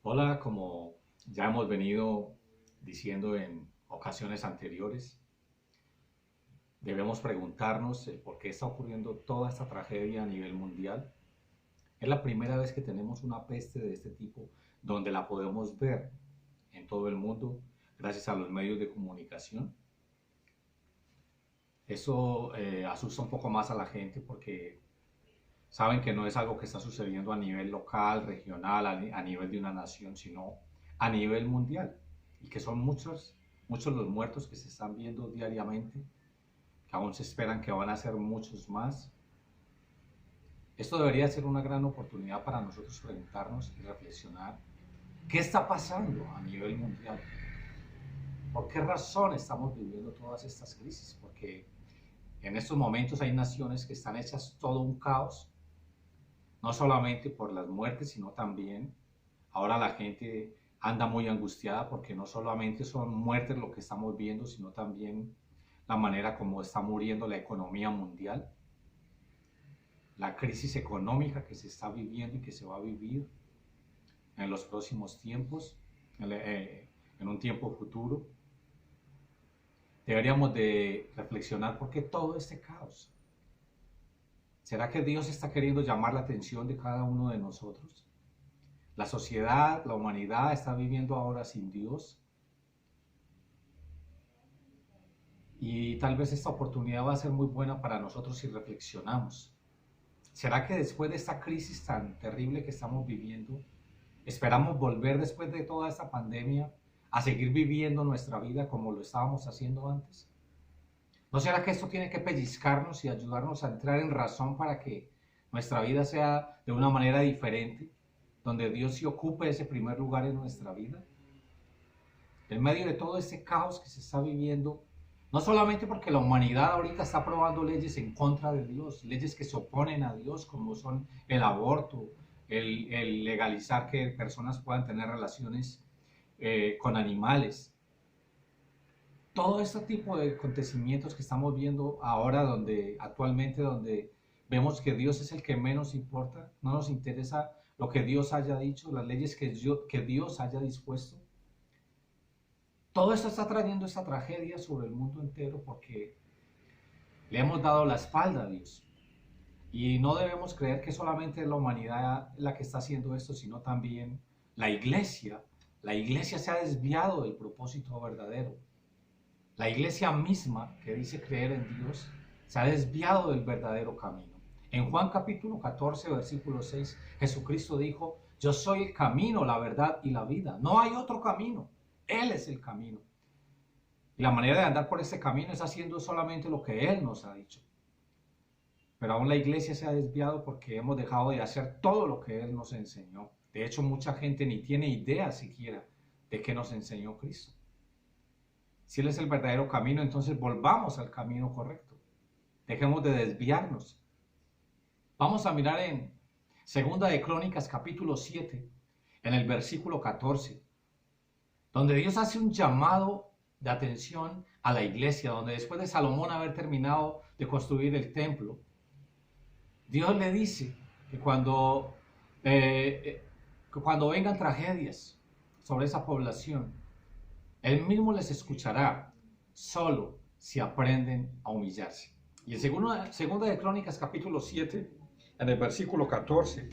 Hola, como ya hemos venido diciendo en ocasiones anteriores, debemos preguntarnos el por qué está ocurriendo toda esta tragedia a nivel mundial. Es la primera vez que tenemos una peste de este tipo donde la podemos ver en todo el mundo gracias a los medios de comunicación. Eso asusta un poco más a la gente porque saben que no es algo que está sucediendo a nivel local, regional, a nivel de una nación, sino a nivel mundial. Y que son muchos los muertos que se están viendo diariamente, que aún se esperan que van a ser muchos más. Esto debería ser una gran oportunidad para nosotros preguntarnos y reflexionar qué está pasando a nivel mundial. ¿Por qué razón estamos viviendo todas estas crisis? Porque en estos momentos hay naciones que están hechas todo un caos, no solamente por las muertes, sino también ahora la gente anda muy angustiada porque no solamente son muertes lo que estamos viendo, sino también la manera como está muriendo la economía mundial, la crisis económica que se está viviendo y que se va a vivir en los próximos tiempos, en un tiempo futuro. Deberíamos de reflexionar por qué todo este caos. ¿Será que Dios está queriendo llamar la atención de cada uno de nosotros? La sociedad, la humanidad está viviendo ahora sin Dios y tal vez esta oportunidad va a ser muy buena para nosotros si reflexionamos. ¿Será que después de esta crisis tan terrible que estamos viviendo, esperamos volver después de toda esta pandemia a seguir viviendo nuestra vida como lo estábamos haciendo antes? ¿No será que esto tiene que pellizcarnos y ayudarnos a entrar en razón para que nuestra vida sea de una manera diferente, donde Dios se ocupe ese primer lugar en nuestra vida? En medio de todo este caos que se está viviendo, no solamente porque la humanidad ahorita está aprobando leyes en contra de Dios, leyes que se oponen a Dios, como son el aborto, el legalizar que personas puedan tener relaciones con animales. Todo este tipo de acontecimientos que estamos viendo ahora, donde actualmente, donde vemos que Dios es el que menos importa, no nos interesa lo que Dios haya dicho, las leyes que Dios haya dispuesto. Todo esto está trayendo esta tragedia sobre el mundo entero porque le hemos dado la espalda a Dios. Y no debemos creer que solamente es la humanidad la que está haciendo esto, sino también la iglesia. La iglesia se ha desviado del propósito verdadero. La iglesia misma, que dice creer en Dios, se ha desviado del verdadero camino. En Juan capítulo 14, versículo 6, Jesucristo dijo, yo soy el camino, la verdad y la vida. No hay otro camino. Él es el camino. Y la manera de andar por ese camino es haciendo solamente lo que Él nos ha dicho. Pero aún la iglesia se ha desviado porque hemos dejado de hacer todo lo que Él nos enseñó. De hecho, mucha gente ni tiene idea siquiera de qué nos enseñó Cristo. Si Él es el verdadero camino, entonces volvamos al camino correcto. Dejemos de desviarnos. Vamos a mirar en Segunda de Crónicas capítulo 7, en el versículo 14, donde Dios hace un llamado de atención a la iglesia, donde después de Salomón haber terminado de construir el templo, Dios le dice que cuando vengan tragedias sobre esa población, Él mismo les escuchará solo si aprenden a humillarse. Y en segunda de Crónicas capítulo 7, en el versículo 14,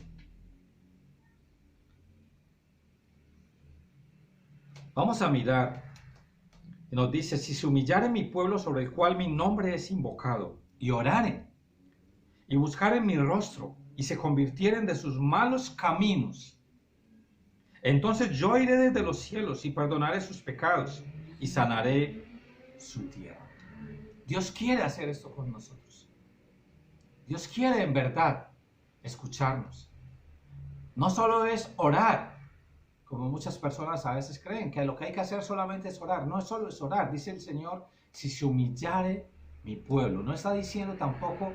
vamos a mirar, y nos dice, si se humillare mi pueblo sobre el cual mi nombre es invocado, y oraren, y buscaren mi rostro, y se convirtieren de sus malos caminos, entonces yo iré desde los cielos y perdonaré sus pecados, y sanaré su tierra. Dios quiere hacer esto con nosotros. Dios quiere en verdad escucharnos. No solo es orar, como muchas personas a veces creen, que lo que hay que hacer solamente es orar. No es solo es orar, dice el Señor, si se humillare mi pueblo. No está diciendo tampoco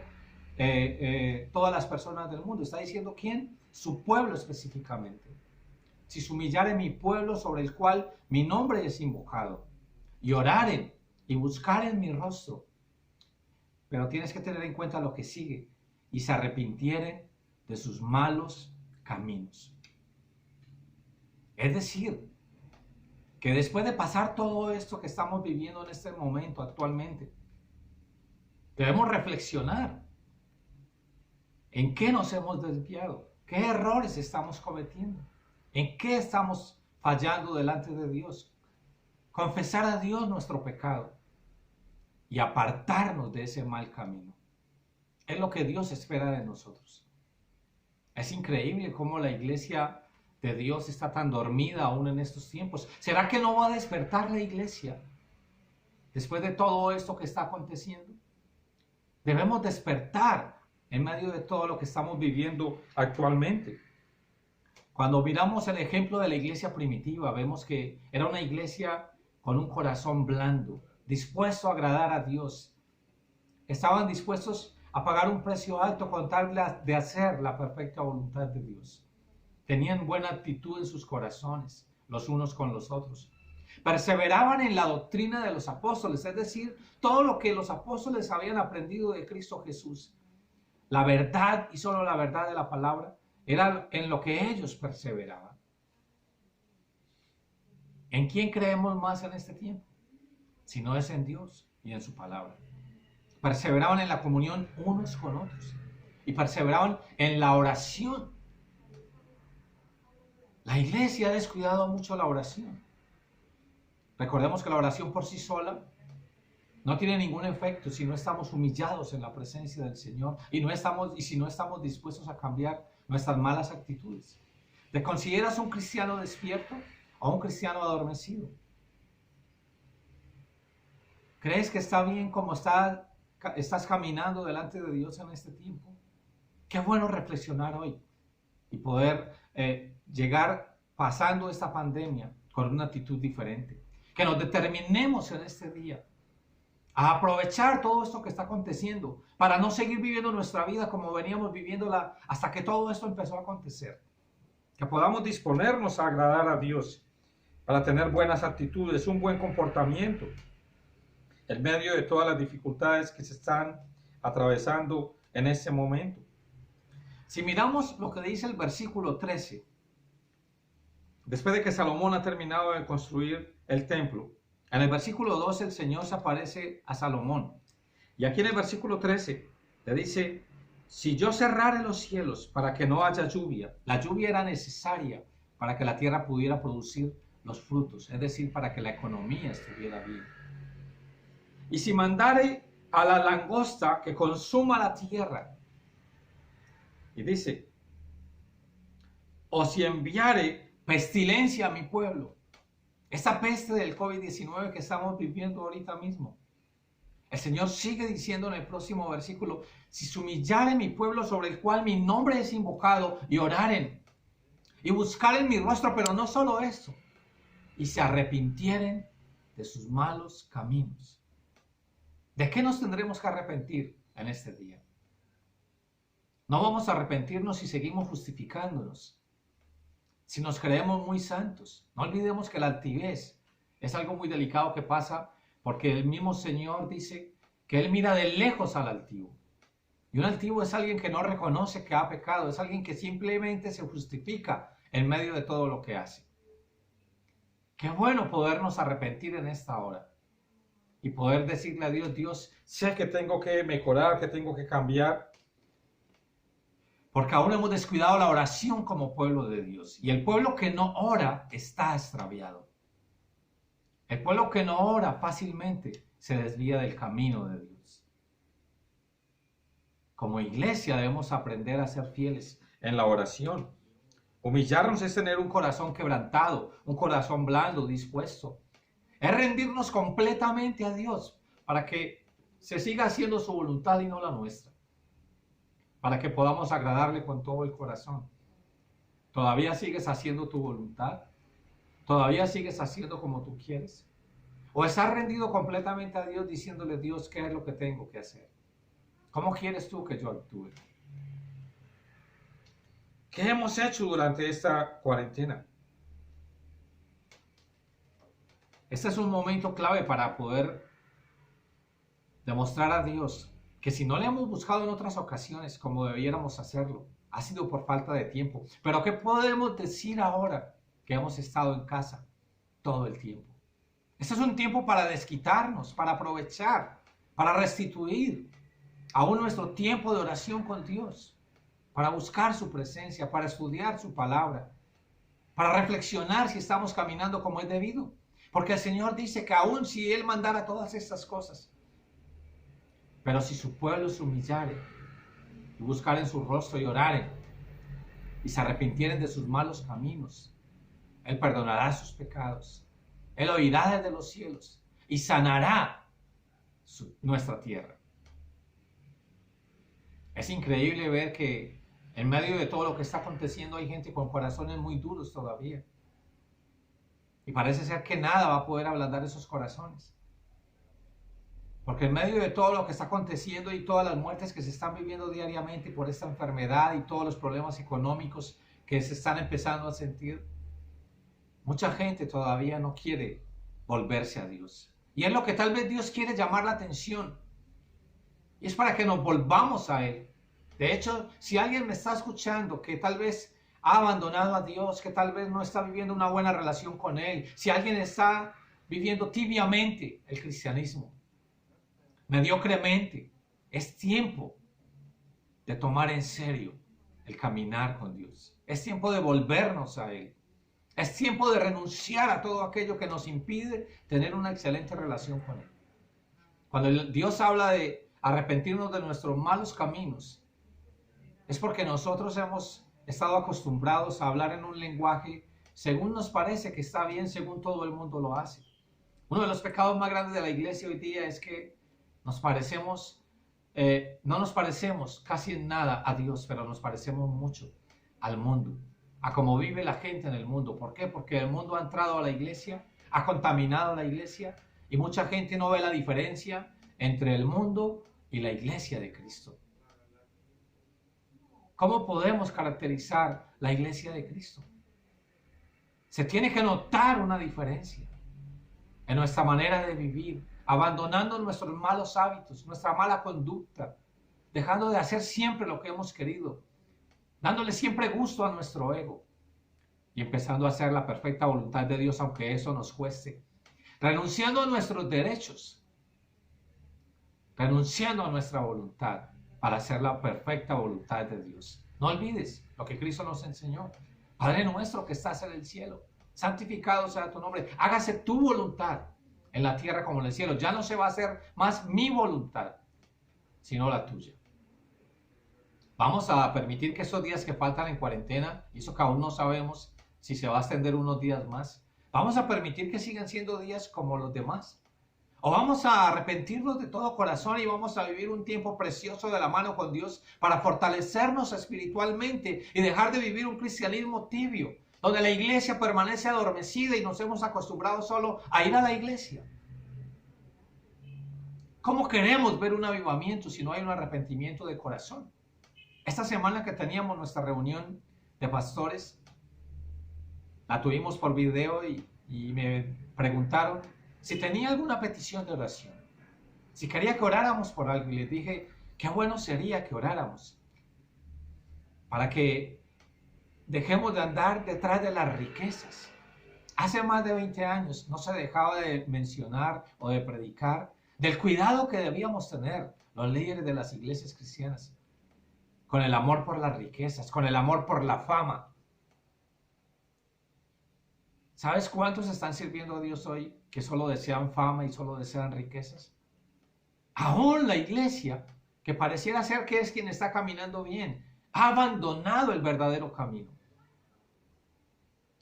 todas las personas del mundo, está diciendo quién, su pueblo específicamente. Si se humillare mi pueblo sobre el cual mi nombre es invocado, y oraren y buscaren mi rostro. Pero tienes que tener en cuenta lo que sigue, y se arrepintieren de sus malos caminos. Es decir, que después de pasar todo esto que estamos viviendo en este momento actualmente, debemos reflexionar en qué nos hemos desviado, qué errores estamos cometiendo, en qué estamos fallando delante de Dios. Confesar a Dios nuestro pecado y apartarnos de ese mal camino. Es lo que Dios espera de nosotros. Es increíble cómo la iglesia de Dios está tan dormida aún en estos tiempos. ¿Será que no va a despertar la iglesia después de todo esto que está aconteciendo? Debemos despertar en medio de todo lo que estamos viviendo actualmente. Cuando miramos el ejemplo de la iglesia primitiva, vemos que era una iglesia con un corazón blando, dispuesto a agradar a Dios. Estaban dispuestos a pagar un precio alto con tal de hacer la perfecta voluntad de Dios. Tenían buena actitud en sus corazones, los unos con los otros. Perseveraban en la doctrina de los apóstoles, es decir, todo lo que los apóstoles habían aprendido de Cristo Jesús. La verdad y solo la verdad de la palabra era en lo que ellos perseveraban. ¿En quién creemos más en este tiempo? Si no es en Dios y en su palabra. Perseveraban en la comunión unos con otros y perseveraban en la oración. La iglesia ha descuidado mucho la oración. Recordemos que la oración por sí sola no tiene ningún efecto si no estamos humillados en la presencia del Señor y si no estamos dispuestos a cambiar nuestras malas actitudes. ¿Te consideras un cristiano despierto o un cristiano adormecido? ¿Crees que está bien como estás caminando delante de Dios en este tiempo? Qué bueno reflexionar hoy y poder llegar pasando esta pandemia con una actitud diferente. Que nos determinemos en este día a aprovechar todo esto que está aconteciendo para no seguir viviendo nuestra vida como veníamos viviéndola hasta que todo esto empezó a acontecer. Que podamos disponernos a agradar a Dios, para tener buenas actitudes, un buen comportamiento en medio de todas las dificultades que se están atravesando en este momento. Si miramos lo que dice el versículo 13, después de que Salomón ha terminado de construir el templo, en el versículo 12 el Señor se aparece a Salomón. Y aquí en el versículo 13 le dice, si yo cerrare los cielos para que no haya lluvia, la lluvia era necesaria para que la tierra pudiera producir los frutos, es decir, para que la economía estuviera bien. Y si mandare a la langosta que consuma la tierra, y dice, o si enviare pestilencia a mi pueblo, esta peste del COVID-19 que estamos viviendo ahorita mismo, el Señor sigue diciendo en el próximo versículo, si se humillare mi pueblo sobre el cual mi nombre es invocado, y oraren, y buscaren mi rostro, pero no solo eso, y se arrepintieren de sus malos caminos. ¿De qué nos tendremos que arrepentir en este día? No vamos a arrepentirnos si seguimos justificándonos, si nos creemos muy santos. No olvidemos que la altivez es algo muy delicado que pasa porque el mismo Señor dice que Él mira de lejos al altivo. Y un altivo es alguien que no reconoce que ha pecado, es alguien que simplemente se justifica en medio de todo lo que hace. Qué bueno podernos arrepentir en esta hora y poder decirle a Dios, Dios, sé que tengo que mejorar, que tengo que cambiar, porque aún hemos descuidado la oración como pueblo de Dios. Y el pueblo que no ora está extraviado. El pueblo que no ora fácilmente se desvía del camino de Dios. Como iglesia debemos aprender a ser fieles en la oración. Humillarnos es tener un corazón quebrantado, un corazón blando, dispuesto. Es rendirnos completamente a Dios para que se siga haciendo su voluntad y no la nuestra. Para que podamos agradarle con todo el corazón. ¿Todavía sigues haciendo tu voluntad? ¿Todavía sigues haciendo como tú quieres? ¿O estás rendido completamente a Dios diciéndole, Dios, qué es lo que tengo que hacer? ¿Cómo quieres tú que yo actúe? ¿Qué hemos hecho durante esta cuarentena? Este es un momento clave para poder demostrar a Dios que si no le hemos buscado en otras ocasiones como debiéramos hacerlo, ha sido por falta de tiempo. Pero ¿qué podemos decir ahora? que hemos estado en casa todo el tiempo. Este es un tiempo para desquitarnos, para aprovechar, para restituir aún nuestro tiempo de oración con Dios, para buscar su presencia, para estudiar su palabra, para reflexionar si estamos caminando como es debido. Porque el Señor dice que aún si Él mandara todas estas cosas, pero si su pueblo se humillare y buscaren su rostro y oraren y se arrepintieren de sus malos caminos, Él perdonará sus pecados. Él oirá desde los cielos y sanará nuestra tierra. Es increíble ver que en medio de todo lo que está aconteciendo hay gente con corazones muy duros todavía. Y parece ser que nada va a poder ablandar esos corazones. Porque en medio de todo lo que está aconteciendo y todas las muertes que se están viviendo diariamente por esta enfermedad y todos los problemas económicos que se están empezando a sentir, mucha gente todavía no quiere volverse a Dios. Y es lo que tal vez Dios quiere llamar la atención. Y es para que nos volvamos a Él. De hecho, si alguien me está escuchando que tal vez ha abandonado a Dios, que tal vez no está viviendo una buena relación con Él, si alguien está viviendo tibiamente el cristianismo, mediocremente, es tiempo de tomar en serio el caminar con Dios. Es tiempo de volvernos a Él. Es tiempo de renunciar a todo aquello que nos impide tener una excelente relación con Él. Cuando Dios habla de arrepentirnos de nuestros malos caminos, es porque nosotros hemos estado acostumbrados a hablar en un lenguaje según nos parece que está bien, según todo el mundo lo hace. Uno de los pecados más grandes de la iglesia hoy día es que no nos parecemos casi en nada a Dios, pero nos parecemos mucho al mundo, a cómo vive la gente en el mundo. ¿Por qué? Porque el mundo ha entrado a la iglesia, ha contaminado la iglesia y mucha gente no ve la diferencia entre el mundo y la iglesia de Cristo. ¿Cómo podemos caracterizar la iglesia de Cristo? Se tiene que notar una diferencia en nuestra manera de vivir, abandonando nuestros malos hábitos, nuestra mala conducta, dejando de hacer siempre lo que hemos querido, dándole siempre gusto a nuestro ego y empezando a hacer la perfecta voluntad de Dios, aunque eso nos cueste, renunciando a nuestros derechos, renunciando a nuestra voluntad para hacer la perfecta voluntad de Dios. No olvides lo que Cristo nos enseñó. Padre nuestro que estás en el cielo, santificado sea tu nombre, hágase tu voluntad en la tierra como en el cielo. Ya no se va a hacer más mi voluntad, sino la tuya. Vamos a permitir que esos días que faltan en cuarentena, y eso que aún no sabemos si se va a extender unos días más, vamos a permitir que sigan siendo días como los demás. O vamos a arrepentirnos de todo corazón y vamos a vivir un tiempo precioso de la mano con Dios para fortalecernos espiritualmente y dejar de vivir un cristianismo tibio, donde la iglesia permanece adormecida y nos hemos acostumbrado solo a ir a la iglesia. ¿Cómo queremos ver un avivamiento si no hay un arrepentimiento de corazón? Esta semana que teníamos nuestra reunión de pastores, la tuvimos por video y me preguntaron si tenía alguna petición de oración, si quería que oráramos por algo, y les dije, qué bueno sería que oráramos para que dejemos de andar detrás de las riquezas. Hace más de 20 años no se dejaba de mencionar o de predicar del cuidado que debíamos tener los líderes de las iglesias cristianas con el amor por las riquezas, con el amor por la fama. ¿Sabes cuántos están sirviendo a Dios hoy que solo desean fama y solo desean riquezas? Aún la iglesia, que pareciera ser que es quien está caminando bien, ha abandonado el verdadero camino.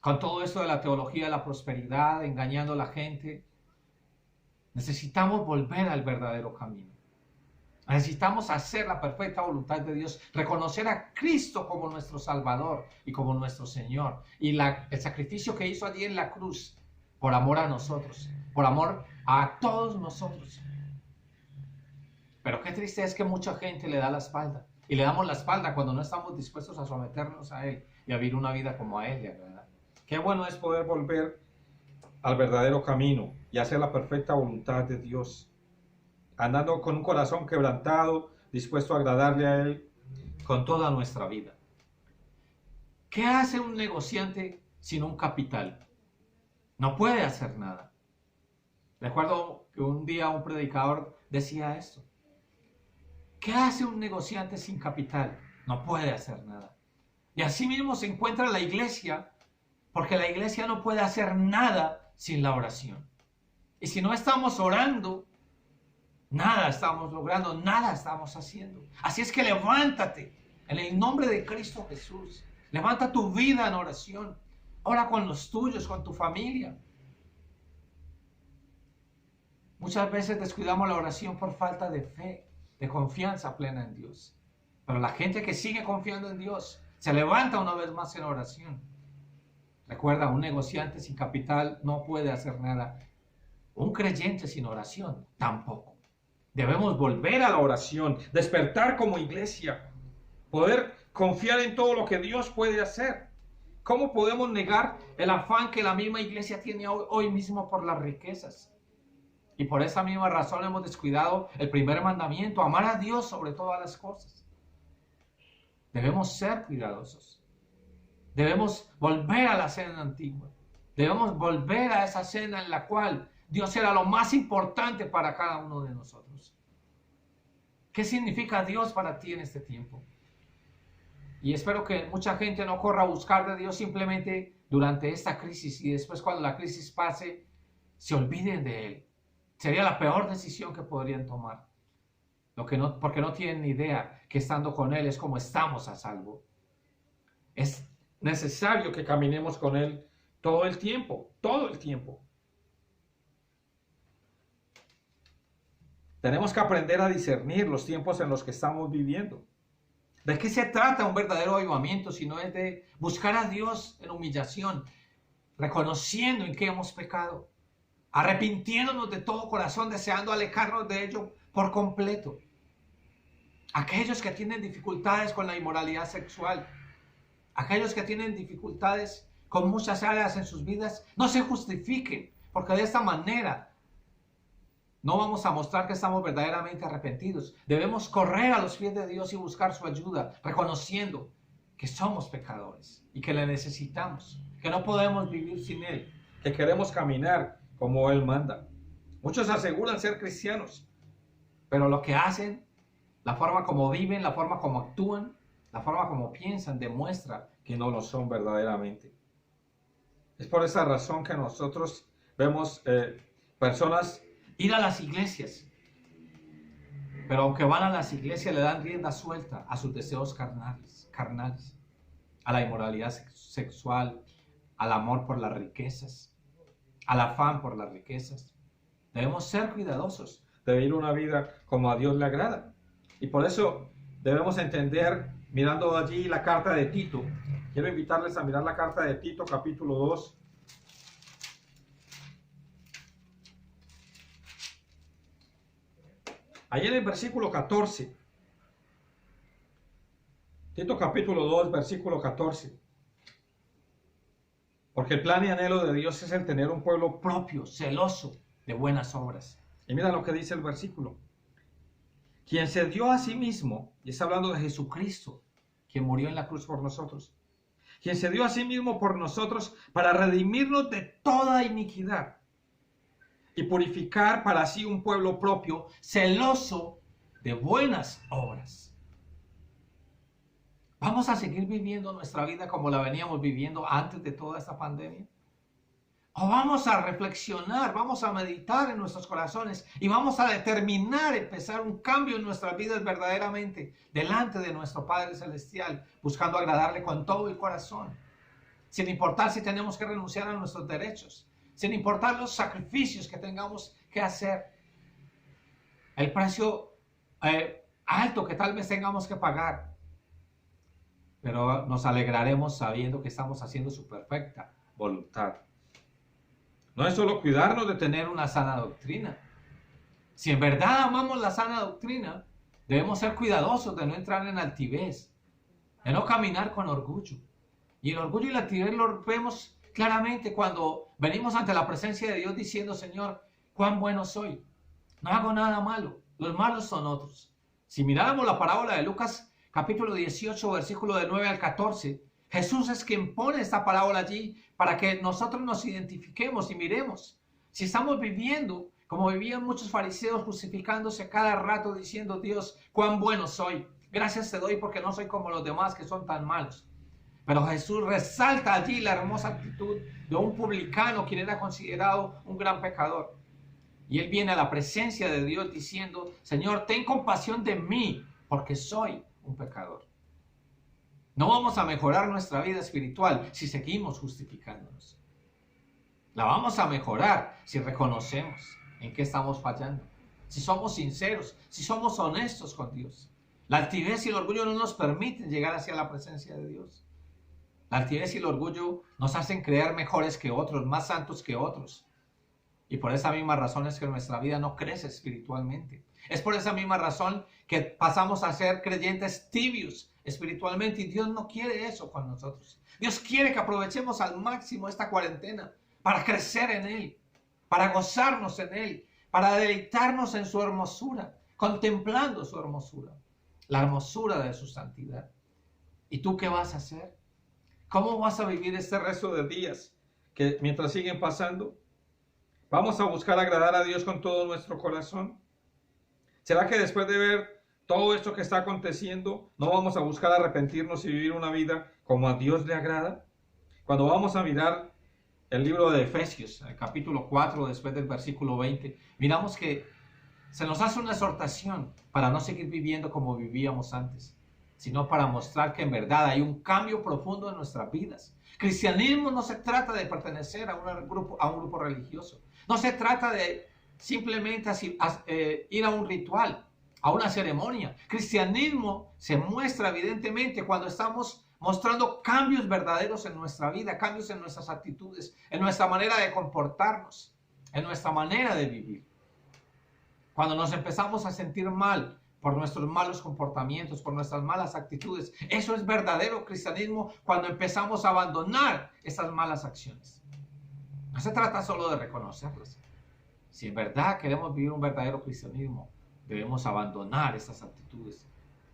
Con todo esto de la teología de la prosperidad, engañando a la gente, necesitamos volver al verdadero camino. Necesitamos hacer la perfecta voluntad de Dios, reconocer a Cristo como nuestro Salvador y como nuestro Señor. Y el sacrificio que hizo allí en la cruz por amor a nosotros, por amor a todos nosotros. Pero qué triste es que mucha gente le da la espalda. Y le damos la espalda cuando no estamos dispuestos a someternos a Él y a vivir una vida como a Él, ¿verdad? Qué bueno es poder volver al verdadero camino y hacer la perfecta voluntad de Dios, andando con un corazón quebrantado, dispuesto a agradarle a Él con toda nuestra vida. ¿Qué hace un negociante sin un capital. No puede hacer nada. Recuerdo que un día un predicador decía esto. ¿Qué hace un negociante sin capital? No puede hacer nada. Y así mismo se encuentra la iglesia, porque la iglesia no puede hacer nada sin la oración. Y si no estamos orando, nada estamos logrando, nada estamos haciendo. Así es que levántate en el nombre de Cristo Jesús. Levanta tu vida en oración. Ora con los tuyos, con tu familia. Muchas veces descuidamos la oración por falta de fe, de confianza plena en Dios. Pero la gente que sigue confiando en Dios se levanta una vez más en oración. Recuerda, un negociante sin capital no puede hacer nada. Un creyente sin oración tampoco. Debemos volver a la oración, despertar como iglesia, poder confiar en todo lo que Dios puede hacer. ¿Cómo podemos negar el afán que la misma iglesia tiene hoy mismo por las riquezas? Y por esa misma razón hemos descuidado el primer mandamiento, amar a Dios sobre todas las cosas. Debemos ser cuidadosos. Debemos volver a la cena antigua. Debemos volver a esa cena en la cual Dios era lo más importante para cada uno de nosotros. ¿Qué significa Dios para ti en este tiempo? Y espero que mucha gente no corra a buscar de Dios simplemente durante esta crisis y después cuando la crisis pase, se olviden de Él. Sería la peor decisión que podrían tomar. Porque no tienen ni idea que estando con Él es como estamos a salvo. Es necesario que caminemos con Él todo el tiempo, todo el tiempo. Tenemos que aprender a discernir los tiempos en los que estamos viviendo. ¿De qué se trata un verdadero avivamiento si no es de buscar a Dios en humillación, reconociendo en qué hemos pecado, arrepintiéndonos de todo corazón, deseando alejarnos de ello por completo? Aquellos que tienen dificultades con la inmoralidad sexual, aquellos que tienen dificultades con muchas áreas en sus vidas, no se justifiquen, porque de esta manera no vamos a mostrar que estamos verdaderamente arrepentidos. Debemos correr a los pies de Dios y buscar su ayuda, reconociendo que somos pecadores y que le necesitamos, que no podemos vivir sin Él, que queremos caminar como Él manda. Muchos aseguran ser cristianos, pero lo que hacen, la forma como viven, la forma como actúan, la forma como piensan, demuestra que no lo son verdaderamente. Es por esa razón que nosotros vemos personas ir a las iglesias, pero aunque van a las iglesias le dan rienda suelta a sus deseos carnales, a la inmoralidad sexual, al amor por las riquezas, al afán por las riquezas. Debemos ser cuidadosos de vivir una vida como a Dios le agrada. Y por eso debemos entender, mirando allí la carta de Tito, quiero invitarles a mirar la carta de Tito, capítulo 2. Allí en el versículo 14, Tito capítulo 2, versículo 14. Porque el plan y anhelo de Dios es el tener un pueblo propio, celoso de buenas obras. Y mira lo que dice el versículo. Quien se dio a sí mismo, y está hablando de Jesucristo, quien murió en la cruz por nosotros. Quien se dio a sí mismo por nosotros para redimirnos de toda iniquidad y purificar para sí un pueblo propio, celoso de buenas obras. ¿Vamos a seguir viviendo nuestra vida como la veníamos viviendo antes de toda esta pandemia? ¿O vamos a reflexionar, vamos a meditar en nuestros corazones y vamos a determinar empezar un cambio en nuestras vidas verdaderamente delante de nuestro Padre Celestial, buscando agradarle con todo el corazón, sin importar si tenemos que renunciar a nuestros derechos, sin importar los sacrificios que tengamos que hacer, el precio alto que tal vez tengamos que pagar? Pero nos alegraremos sabiendo que estamos haciendo su perfecta voluntad. No es solo cuidarnos de tener una sana doctrina. Si en verdad amamos la sana doctrina, debemos ser cuidadosos de no entrar en altivez, de no caminar con orgullo. Y el orgullo y la altivez lo vemos claramente cuando venimos ante la presencia de Dios diciendo: Señor, cuán bueno soy, no hago nada malo, los malos son otros. Si miráramos la parábola de Lucas capítulo 18, versículo del 9 al 14, Jesús es quien pone esta parábola allí para que nosotros nos identifiquemos y miremos. Si estamos viviendo como vivían muchos fariseos, justificándose cada rato diciendo: Dios, cuán bueno soy. Gracias te doy porque no soy como los demás que son tan malos. Pero Jesús resalta allí la hermosa actitud de un publicano, quien era considerado un gran pecador. Y él viene a la presencia de Dios diciendo: Señor, ten compasión de mí porque soy un pecador. No vamos a mejorar nuestra vida espiritual si seguimos justificándonos. La vamos a mejorar si reconocemos en qué estamos fallando, si somos sinceros, si somos honestos con Dios. La altivez y el orgullo no nos permiten llegar hacia la presencia de Dios. La altivez y el orgullo nos hacen creer mejores que otros, más santos que otros. Y por esa misma razón es que nuestra vida no crece espiritualmente. Es por esa misma razón que pasamos a ser creyentes tibios espiritualmente, y Dios no quiere eso con nosotros. Dios quiere que aprovechemos al máximo esta cuarentena para crecer en Él, para gozarnos en Él, para deleitarnos en su hermosura, contemplando su hermosura, la hermosura de su santidad. ¿Y tú qué vas a hacer? ¿Cómo vas a vivir este resto de días que mientras siguen pasando? ¿Vamos a buscar agradar a Dios con todo nuestro corazón? ¿Será que después de ver todo esto que está aconteciendo, no vamos a buscar arrepentirnos y vivir una vida como a Dios le agrada? Cuando vamos a mirar el libro de Efesios, el capítulo 4, después del versículo 20, miramos que se nos hace una exhortación para no seguir viviendo como vivíamos antes, sino para mostrar que en verdad hay un cambio profundo en nuestras vidas. Cristianismo no se trata de pertenecer a un grupo religioso. No se trata de simplemente ir a un ritual, a una ceremonia. Cristianismo se muestra evidentemente cuando estamos mostrando cambios verdaderos en nuestra vida, cambios en nuestras actitudes, en nuestra manera de comportarnos, en nuestra manera de vivir. Cuando nos empezamos a sentir mal por nuestros malos comportamientos, por nuestras malas actitudes, eso es verdadero cristianismo, cuando empezamos a abandonar esas malas acciones. No se trata solo de reconocerlas. Si en verdad queremos vivir un verdadero cristianismo, debemos abandonar esas actitudes,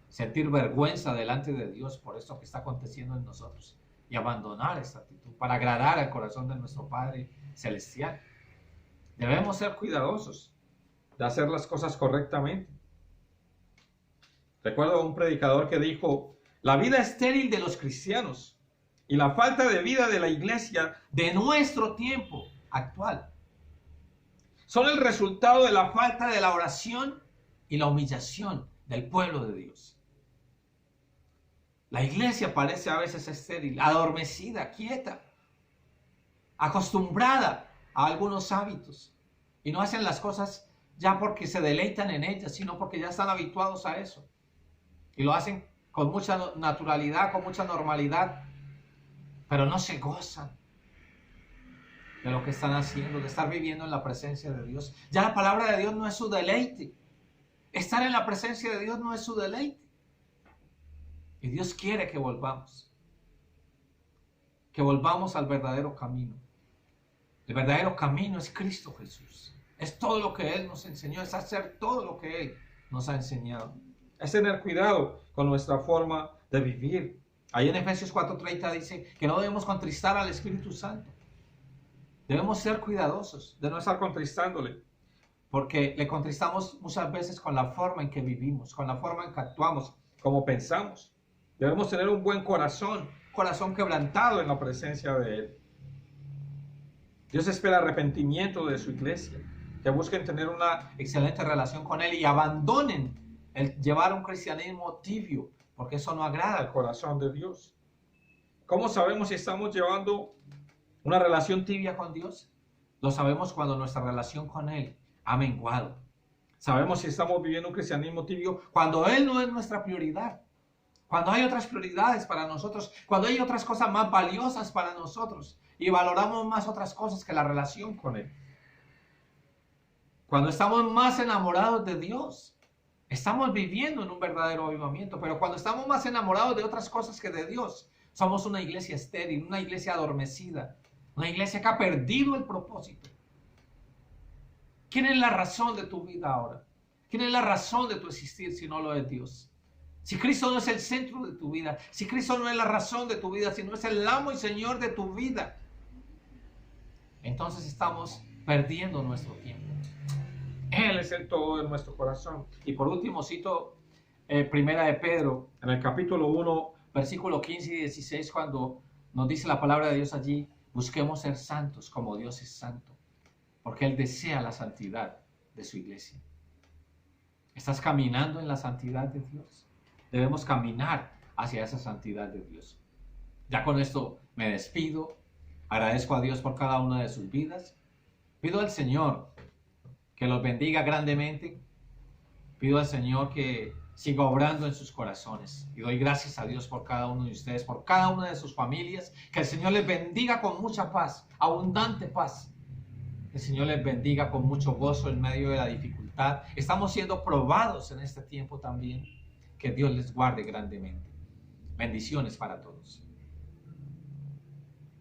sentir vergüenza delante de Dios por esto que está aconteciendo en nosotros y abandonar esta actitud para agradar al corazón de nuestro Padre Celestial. Debemos ser cuidadosos de hacer las cosas correctamente. Recuerdo a un predicador que dijo: la vida estéril de los cristianos y la falta de vida de la iglesia de nuestro tiempo actual son el resultado de la falta de la oración y la humillación del pueblo de Dios. La iglesia parece a veces estéril, adormecida, quieta, acostumbrada a algunos hábitos, y no hacen las cosas ya porque se deleitan en ellas, sino porque ya están habituados a eso. Y lo hacen con mucha naturalidad, con mucha normalidad, pero no se gozan de lo que están haciendo, de estar viviendo en la presencia de Dios. Ya la palabra de Dios no es su deleite. Estar en la presencia de Dios no es su deleite. Y Dios quiere que volvamos al verdadero camino. El verdadero camino es Cristo Jesús. Es todo lo que Él nos enseñó, es hacer todo lo que Él nos ha enseñado. Es tener cuidado con nuestra forma de vivir. Ahí en Efesios 4:30 dice que no debemos contristar al Espíritu Santo. Debemos ser cuidadosos de no estar contristándole, porque le contristamos muchas veces con la forma en que vivimos, con la forma en que actuamos, como pensamos. Debemos tener un buen corazón quebrantado en la presencia de Él. Dios espera arrepentimiento de su iglesia, que busquen tener una excelente relación con Él y abandonen el llevar un cristianismo tibio, porque eso no agrada al corazón de Dios. ¿Cómo sabemos si estamos llevando una relación tibia con Dios? Lo sabemos cuando nuestra relación con Él ha menguado. Sabemos si estamos viviendo un cristianismo tibio cuando Él no es nuestra prioridad, cuando hay otras prioridades para nosotros, cuando hay otras cosas más valiosas para nosotros y valoramos más otras cosas que la relación con Él. Cuando estamos más enamorados de Dios, estamos viviendo en un verdadero avivamiento, pero cuando estamos más enamorados de otras cosas que de Dios, somos una iglesia estéril, una iglesia adormecida, una iglesia que ha perdido el propósito. ¿Quién es la razón de tu vida ahora? ¿Quién es la razón de tu existir si no lo es Dios? Si Cristo no es el centro de tu vida, si Cristo no es la razón de tu vida, si no es el amo y Señor de tu vida, entonces estamos perdiendo nuestro tiempo. Él es el todo de nuestro corazón. Y por último cito Primera de Pedro, en el capítulo 1, versículo 15 y 16, cuando nos dice la palabra de Dios allí: busquemos ser santos como Dios es santo, porque Él desea la santidad de su iglesia. ¿Estás caminando en la santidad de Dios? Debemos caminar hacia esa santidad de Dios. Ya con esto me despido. Agradezco a Dios por cada una de sus vidas. Pido al Señor que los bendiga grandemente. Pido al Señor que siga obrando en sus corazones. Y doy gracias a Dios por cada uno de ustedes, por cada una de sus familias. Que el Señor les bendiga con mucha paz, abundante paz. Que el Señor les bendiga con mucho gozo en medio de la dificultad. Estamos siendo probados en este tiempo también. Que Dios les guarde grandemente. Bendiciones para todos.